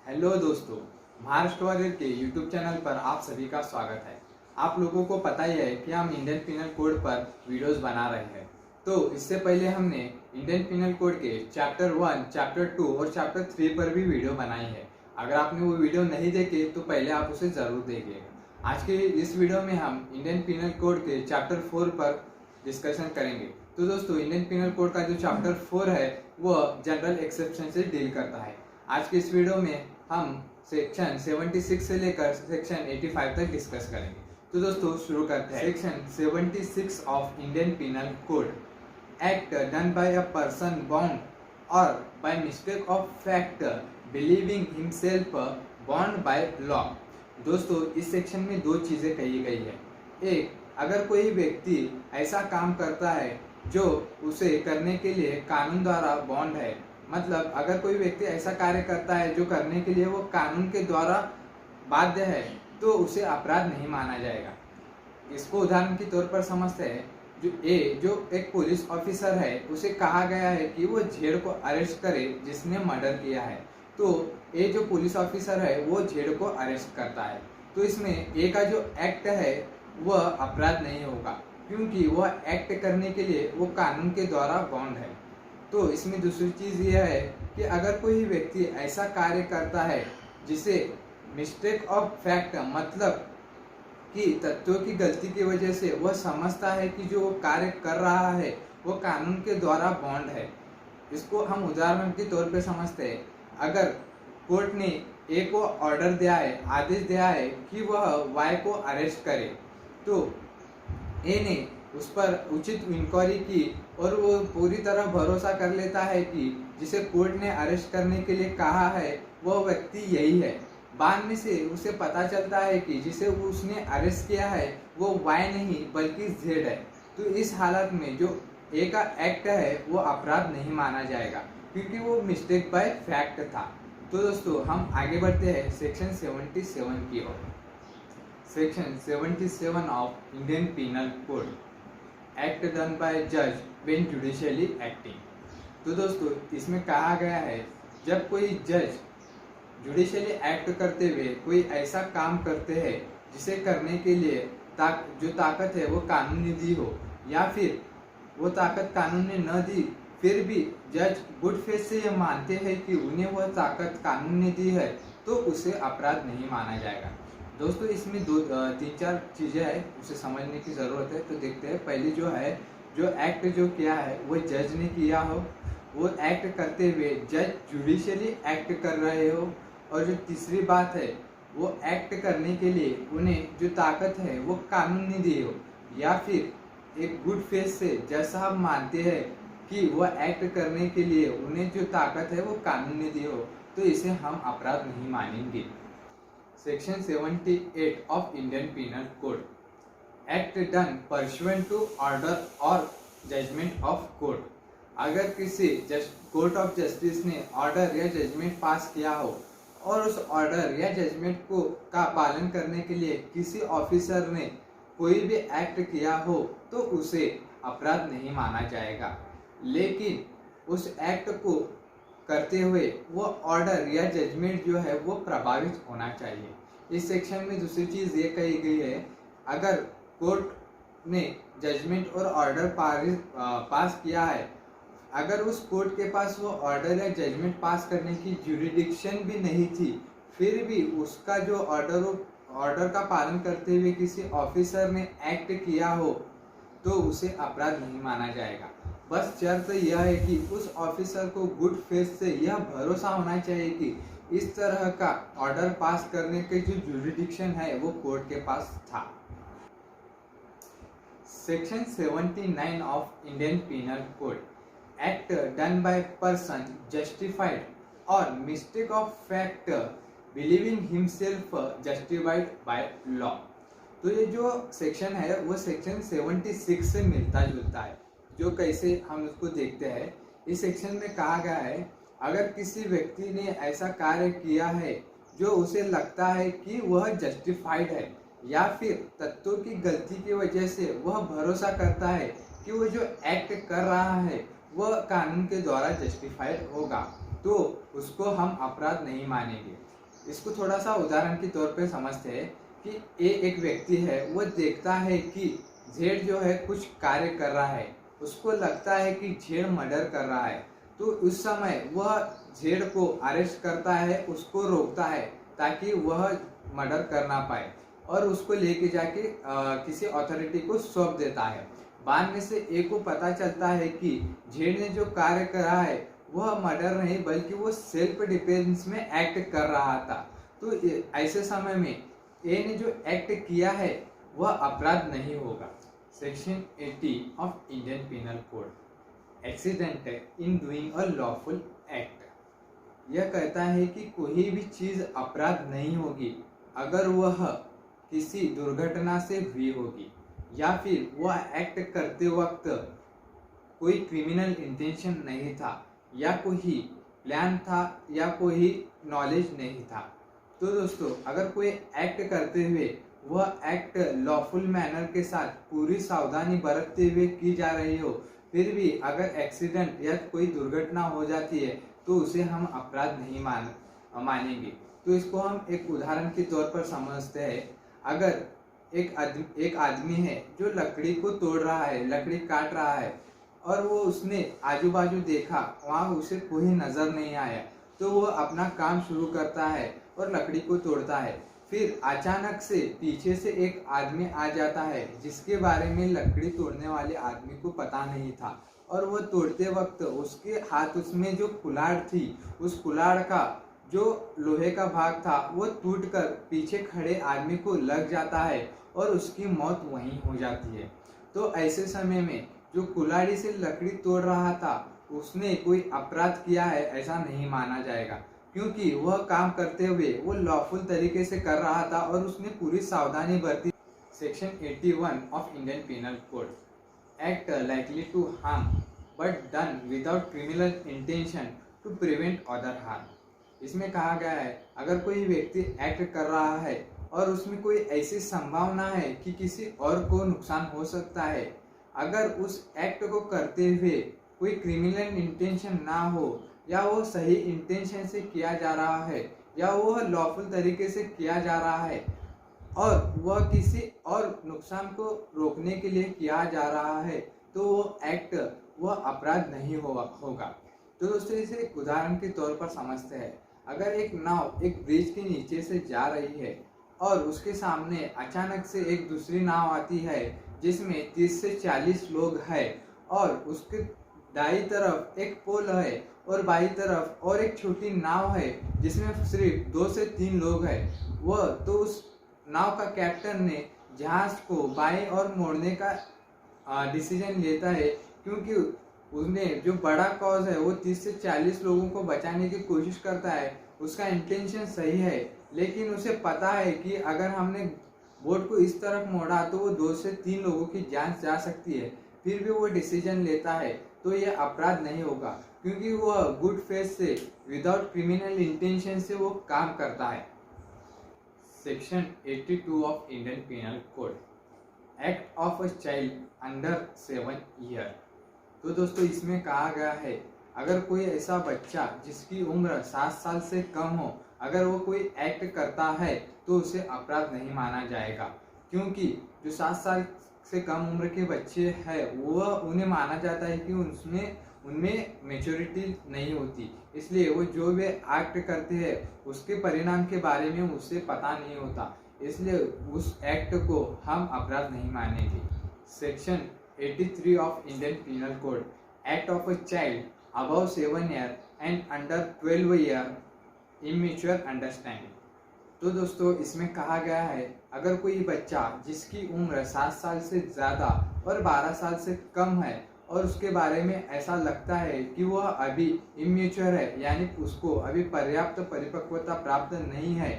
Hello दोस्तों, Maharashtra warrior के YouTube channel पर आप सभी का स्वागत है। आप लोगों को पता ही है कि हम इंडियन पिनल कोड पर वीडियोस बना रहे हैं। तो इससे पहले हमने इंडियन पिनल कोड के चैप्टर 1, चैप्टर 2 और चैप्टर 3 पर भी वीडियो बनाई है। अगर आपने वो वीडियो नहीं देखे तो पहले आप उसे जरूर देखिएगा। आज के इस वीडियो में हम इंडियन पिनल कोड के चैप्टर 4 पर डिस्कशन करेंगे। तो दोस्तों, इंडियन पिनल कोड का जो चैप्टर 4 है वह जनरल एक्सेप्शन से डील करता है। आज के इस वीडियो में हम सेक्शन 76 से लेकर सेक्शन 85 तक डिस्कस करेंगे। तो दोस्तों शुरू करते हैं। Section 76 of Indian penal code, act done by a person bound or by mistake of fact believing himself bound by law. दोस्तों, इस सेक्शन में दो चीजें कही गई है। एक, अगर कोई व्यक्ति ऐसा काम करता है जो उसे करने के लिए कानून द्वारा बॉन्ड है, मतलब अगर कोई व्यक्ति ऐसा कार्य करता है जो करने के लिए वो कानून के द्वारा बाध्य है, तो उसे अपराध नहीं माना जाएगा। इसको उदाहरण के तौर पर समझते हैं। जो एक पुलिस ऑफिसर है, उसे कहा गया है कि वो झेड़ को अरेस्ट करे जिसने मर्डर किया है। तो ए जो पुलिस ऑफिसर है वो झेड़ को अरेस्ट करता है। तो इसमें ए का जो एक्ट है वह अपराध नहीं होगा, क्योंकि वह एक्ट करने के लिए वो कानून के द्वारा बाउंड है। तो इसमें दूसरी चीज यह है कि अगर कोई व्यक्ति ऐसा कार्य करता है जिसे मिस्टेक ऑफ फैक्ट, मतलब कि तथ्यों की गलती की वजह से वह समझता है कि जो वो कार्य कर रहा है वो कानून के द्वारा बॉन्ड है। इसको हम उदाहरण के तौर पे समझते हैं। अगर कोर्ट ने ए को ऑर्डर दिया है, आदेश दिया है कि वह वाई को अरेस्ट करे, तो ए ने उस पर उचित इंक्वायरी की और वो पूरी तरह भरोसा कर लेता है कि जिसे कोर्ट ने अरेस्ट करने के लिए कहा है वह व्यक्ति यही है। बाद में से उसे पता चलता है कि जिसे उसने अरेस्ट किया है वो वाई नहीं बल्कि जेड है। तो इस हालत में जो ए का एक्ट है वो अपराध नहीं माना जाएगा, क्योंकि वो मिस्टेक बाय फैक्ट था। तो दोस्तों, हम आगे बढ़ते हैं सेक्शन 77 की ओर। Section 77 of Indian penal code, act done by जज व्हेन जुडिशियली एक्टिंग। तो दोस्तों, इसमें कहा गया है जब कोई जज जुडिशियली एक्ट करते हुए कोई ऐसा काम करते हैं जिसे करने के लिए जो ताकत है वो कानून ने दी हो, या फिर वो ताकत कानून ने न दी, फिर भी जज गुड फेथ से यह मानते हैं कि उन्हें वह ताकत कानून ने दी है, तो उसे अपराध नहीं माना जाएगा। दोस्तों, इसमें तीन चार चीजें हैं, उसे समझने की जरूरत है। तो देखते हैं। पहली जो है, जो एक्ट जो किया है वो जज ने किया हो, वो एक्ट करते हुए जज जुडिशियली एक्ट कर रहे हो, और जो तीसरी बात है वो एक्ट करने के लिए उन्हें जो ताकत है वो कानून ने दी हो, या फिर एक गुड फेथ से जैसा हम मानते हैं कि वह एक्ट करने के लिए उन्हें जो ताकत है वो कानून ने दी हो, तो इसे हम अपराध नहीं मानेंगे। Section 78 of Indian penal code, act done pursuant to order और जजमेंट ऑफ कोर्ट। अगर किसी कोर्ट ऑफ जस्टिस ने ऑर्डर या जजमेंट पास किया हो और उस ऑर्डर या जजमेंट का पालन करने के लिए किसी ऑफिसर ने कोई भी एक्ट किया हो, तो उसे अपराध नहीं माना जाएगा। लेकिन उस एक्ट को करते हुए वो ऑर्डर या जजमेंट जो है वो प्रभावित होना चाहिए। इस सेक्शन में दूसरी चीज ये कही गई है, अगर कोर्ट ने जजमेंट और ऑर्डर पास किया है, अगर उस कोर्ट के पास वो ऑर्डर या जजमेंट पास करने की ज्यूरिडिक्शन भी नहीं थी, फिर भी उसका जो ऑर्डर का पालन करते हुए किसी ऑफिसर ने एक्ट किया हो, तो उसे अपराध नहीं माना जाएगा। बस शर्त यह है कि उस ऑफिसर को गुड फेथ से यह भरोसा होना चाहिए कि इस तरह का ऑर्डर पास करने के जो ज्यूरिडिक्शन है वो कोर्ट के पास था। Section 79 of Indian penal code, act done by person justified or mistake of fact believing himself justified by law. तो ये जो सेक्शन है वो सेक्शन 76 से मिलता जुलता है। जो कैसे हम उसको देखते हैं, इस सेक्शन में कहा गया है अगर किसी व्यक्ति ने ऐसा कार्य किया है जो उसे लगता है कि वह जस्टिफाइड है, या फिर तथ्यों की गलती की वजह से वह भरोसा करता है कि वो जो एक्ट कर रहा है वह कानून के द्वारा जस्टिफाइड होगा, तो उसको हम अपराध नहीं मानेंगे। इसको थोड़ा सा उदाहरण के तौर पे समझते हैं कि एक व्यक्ति है, वो देखता है कि जेड जो है कुछ कार्य कर रहा है, उसको लगता है कि जेड मर्डर कर रहा है, तो उस समय वह जेड को अरेस्ट करता है, उसको रोकता है ताकि वह मर्डर कर ना पाए और उसको लेके जाके किसी अथॉरिटी को सौंप देता है। बाद में से ए को पता चलता है कि जेड ने जो कार्य करा है वह मर्डर नहीं बल्कि वो सेल्फ डिफेंस में एक्ट कर रहा था। तो ऐसे समय में ए ने जो एक्ट किया है वह अपराध नहीं होगा। Section 80 of Indian penal code, accident in doing a lawful act. यह कहता है कि कोई भी चीज अपराध नहीं होगी अगर वह किसी दुर्घटना से हुई होगी या फिर वह एक्ट करते वक्त कोई क्रिमिनल इंटेंशन नहीं था या कोई प्लान था या कोई नॉलेज नहीं था। तो दोस्तों, अगर कोई एक्ट करते हुए वह एक्ट लॉफुल मैनर के साथ पूरी सावधानी बरतते हुए की जा रही हो, फिर भी अगर एक्सीडेंट या कोई दुर्घटना हो जाती है तो उसे हम अपराध नहीं मानेंगे। तो इसको हम एक उदाहरण के तौर पर समझते हैं। अगर एक आदमी है जो लकड़ी को तोड़ रहा है, लकड़ी काट रहा है और वो उसने आजू बाजू देखा, वहाँ उसे कोई नजर नहीं आया, तो वो अपना काम शुरू करता है और लकड़ी को तोड़ता है। फिर अचानक से पीछे से एक आदमी आ जाता है जिसके बारे में लकड़ी तोड़ने वाले आदमी को पता नहीं था और वो तोड़ते वक्त उसके हाथ उसमें जो कुल्हाड़ थी, उस कुल्हाड़ का जो लोहे का भाग था वो टूटकर पीछे खड़े आदमी को लग जाता है और उसकी मौत वहीं हो जाती है। तो ऐसे समय में जो कुल्हाड़ी से लकड़ी तोड़ रहा था उसने कोई अपराध किया है ऐसा नहीं माना जाएगा, क्योंकि वह काम करते हुए वो लॉफुल तरीके से कर रहा था और उसने पूरी सावधानी बरती। Section 81 of Indian penal code, act likely to harm but done without criminal intention to prevent other harm. इसमें कहा गया है अगर कोई व्यक्ति एक्ट कर रहा है और उसमें कोई ऐसी संभावना है कि किसी और को नुकसान हो सकता है, अगर उस एक्ट को करते हुए कोई क्रिमिनल इंटेंशन ना हो या वो सही इंटेंशन से किया जा रहा है या वो लॉफुल तरीके से किया जा रहा है और वह किसी और नुकसान को रोकने के लिए किया जा रहा है, तो वो एक्ट वह अपराध नहीं होगा। तो दोस्तों, इसे एक उदाहरण के तौर पर समझते हैं। अगर एक नाव एक ब्रिज के नीचे से जा रही है और उसके सामने अचानक से एक दूसरी नाव आती है जिसमें 30 से 40 लोग हैं और उसके दाईं तरफ एक पोल है और बाईं तरफ और एक छोटी नाव है जिसमें सिर्फ 2 से 3 लोग हैं, वह तो उस नाव का कैप्टन ने जहाज को बाईं ओर मोड़ने का डिसीजन लेता है, क्योंकि उसने जो बड़ा कॉज है वो 30 से 40 लोगों को बचाने की कोशिश करता है। उसका इंटेंशन सही है, लेकिन उसे पता है कि अगर हमने बोट को इस तरफ मोड़ा तो वो 2 से 3 लोगों की जान जा सकती है, फिर भी वो डिसीजन लेता है, तो ये अपराध नहीं होगा, क्योंकि वह गुड फेथ से विदाउट क्रिमिनल इंटेंशन से वो काम करता है। Section 82 of Indian penal code, act of a child under 7 year. तो दोस्तों, इसमें कहा गया है अगर कोई ऐसा बच्चा जिसकी उम्र 7 साल से कम हो, अगर वो कोई एक्ट करता है तो उसे अपराध नहीं माना जाएगा, क्योंकि जो 7 साल से कम उम्र के बच्चे हैं वो उन्हें माना जाता है कि उनमें मेच्योरिटी नहीं होती, इसलिए वो जो भी एक्ट करते हैं उसके परिणाम के बारे में उसे पता नहीं होता, इसलिए उस एक्ट को हम अपराध नहीं मानेंगे। Section 83 of Indian penal code, act of a child above 7 year and under 12 year immature understanding। तो दोस्तों, इसमें कहा गया है अगर कोई बच्चा जिसकी उम्र 7 साल से ज़्यादा और 12 साल से कम है और उसके बारे में ऐसा लगता है कि वह अभी इमेच्योर है, यानी उसको अभी पर्याप्त परिपक्वता प्राप्त नहीं है,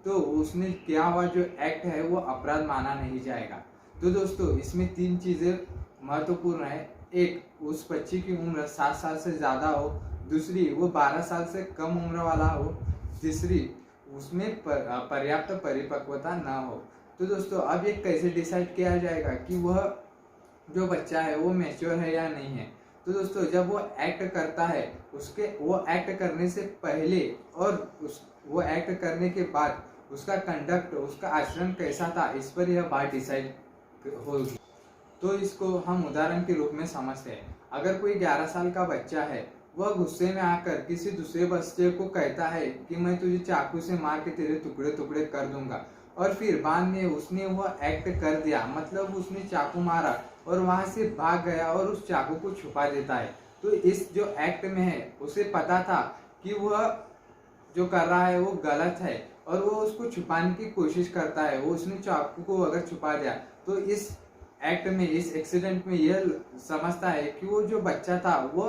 तो उसने किया हुआ जो एक्ट है वो अपराध माना नहीं जाएगा। तो दोस्तों, इसमें 3 चीज़ें महत्वपूर्ण है। एक, उस बच्चे की उम्र 7 साल से ज़्यादा हो, दूसरी वो 12 साल से कम उम्र वाला हो, तीसरी उसमें पर्याप्त परिपक्वता ना हो। तो दोस्तों, अब ये कैसे डिसाइड किया जाएगा कि वह जो बच्चा है वो मैच्योर है या नहीं है? तो दोस्तों जब वो एक्ट करता है वो एक्ट करने से पहले और वो एक्ट करने के बाद उसका कंडक्ट, उसका आचरण कैसा था, इस पर यह बात डिसाइड होगी। तो इसको हम उदाहरण के रूप में समझते हैं। अगर कोई 11 साल का बच्चा है, वह गुस्से में आकर किसी दूसरे बच्चे को कहता है कि मैं तुझे चाकू से मार के तेरे टुकड़े टुकड़े कर दूंगा, और फिर बाद में उसने वह एक्ट कर दिया, मतलब उसने चाकू मारा और वहां से भाग गया और उस चाकू को छुपा देता है। तो इस जो एक्ट में है उसे पता था कि वह जो कर रहा है वो गलत है और वो उसको छुपाने की कोशिश करता है। वो उसने चाकू को अगर छुपा दिया तो इस एक्ट में, इस एक्सीडेंट में यह समझता है कि वो जो बच्चा था वो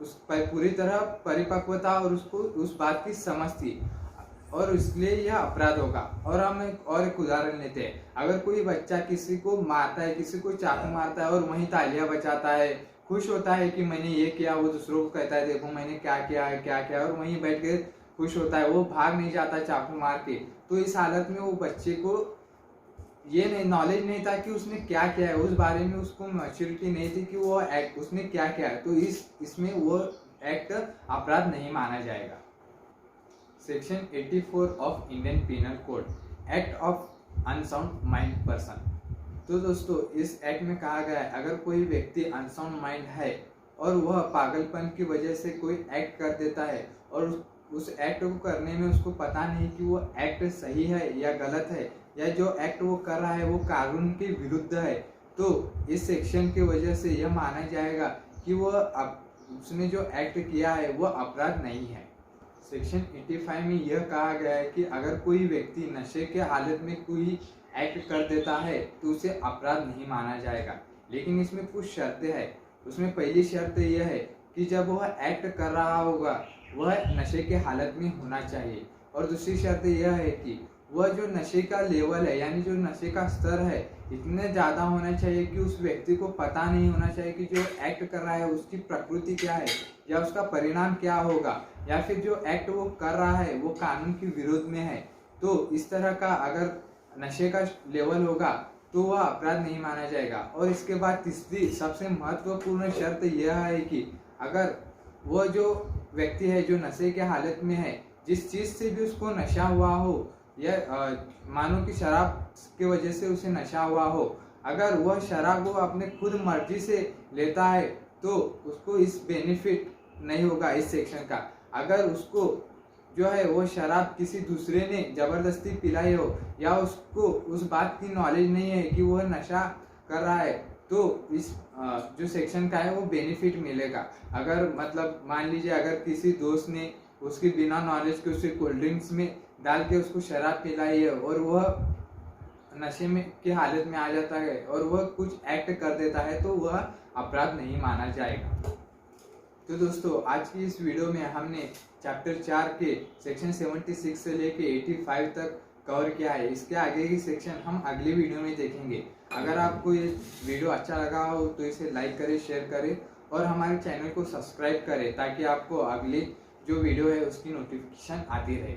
उस पर पूरी तरह परिपक्व था और उसको उस बात की समझ थी और इसलिए यह अपराध होगा। और हम एक उदाहरण लेते हैं। अगर कोई बच्चा किसी को मारता है, किसी को चाकू मारता है और वहीं तालियां बजाता है, खुश होता है कि मैंने ये किया, वो दूसरों को कहता है देखो मैंने क्या किया है, क्या किया, और वहीं बैठ के खुश होता है, वो भाग नहीं जाता चाकू मार के, तो इस हालत में वो बच्चे को ये नहीं नॉलेज नहीं था कि उसने क्या किया है, उस बारे में उसको मैच्योरिटी नहीं थी कि वो एक्ट उसने क्या किया है, तो इसमें वो एक्ट अपराध नहीं माना जाएगा। Section 84 of Indian penal code, act of unsound mind person. तो दोस्तों इस एक्ट में कहा गया है अगर कोई व्यक्ति अनसाउंड माइंड है और वह पागलपन की वजह से कोई एक्ट कर देता है और उस एक्ट को करने में उसको पता नहीं कि वो एक्ट सही है या गलत है, या जो एक्ट वो कर रहा है वो कानून के विरुद्ध है, तो इस सेक्शन की वजह से यह माना जाएगा कि वह उसने जो एक्ट किया है वह अपराध नहीं है। सेक्शन 85 में यह कहा गया है कि अगर कोई व्यक्ति नशे के हालत में कोई एक्ट कर देता है तो उसे अपराध नहीं माना जाएगा, लेकिन इसमें कुछ शर्तें हैं। उसमें पहली शर्त यह है कि जब वह एक्ट कर रहा होगा वह नशे के हालत में होना चाहिए, और दूसरी शर्त यह है कि वह जो नशे का लेवल है यानी जो नशे का स्तर है इतने ज़्यादा होना चाहिए कि उस व्यक्ति को पता नहीं होना चाहिए कि जो एक्ट कर रहा है उसकी प्रकृति क्या है या उसका परिणाम क्या होगा, या फिर जो एक्ट वो कर रहा है वो कानून के विरोध में है। तो इस तरह का अगर नशे का लेवल होगा तो वह अपराध नहीं माना जाएगा। और इसके बाद तीसरी सबसे महत्वपूर्ण शर्त यह है कि अगर वह जो व्यक्ति है जो नशे के हालत में है, जिस चीज़ से भी उसको नशा हुआ हो, या मानो कि शराब की वजह से उसे नशा हुआ हो, अगर वह शराब वो अपने खुद मर्जी से लेता है तो उसको इस बेनिफिट नहीं होगा इस सेक्शन का। अगर उसको जो है वो शराब किसी दूसरे ने जबरदस्ती पिलाई हो या उसको उस बात की नॉलेज नहीं है कि वह नशा कर रहा है, तो इस जो सेक्शन का है वो बेनिफिट मिलेगा। अगर मतलब मान लीजिए अगर किसी दोस्त ने उसकी बिना नॉलेज के उसे कोल्ड ड्रिंक्स में डाल के उसको शराब पिलाई है और वह नशे में की हालत में आ जाता है और वह कुछ एक्ट कर देता है तो वह अपराध नहीं माना जाएगा। तो दोस्तों आज की इस वीडियो में हमने चैप्टर 4 के सेक्शन 76 से लेके 85 तक कवर किया है। इसके आगे की सेक्शन हम अगली वीडियो में देखेंगे। अगर आपको ये वीडियो अच्छा लगा हो तो इसे लाइक करें, शेयर करें और हमारे चैनल को सब्सक्राइब करें ताकि आपको अगली जो वीडियो है उसकी नोटिफिकेशन आती रहे।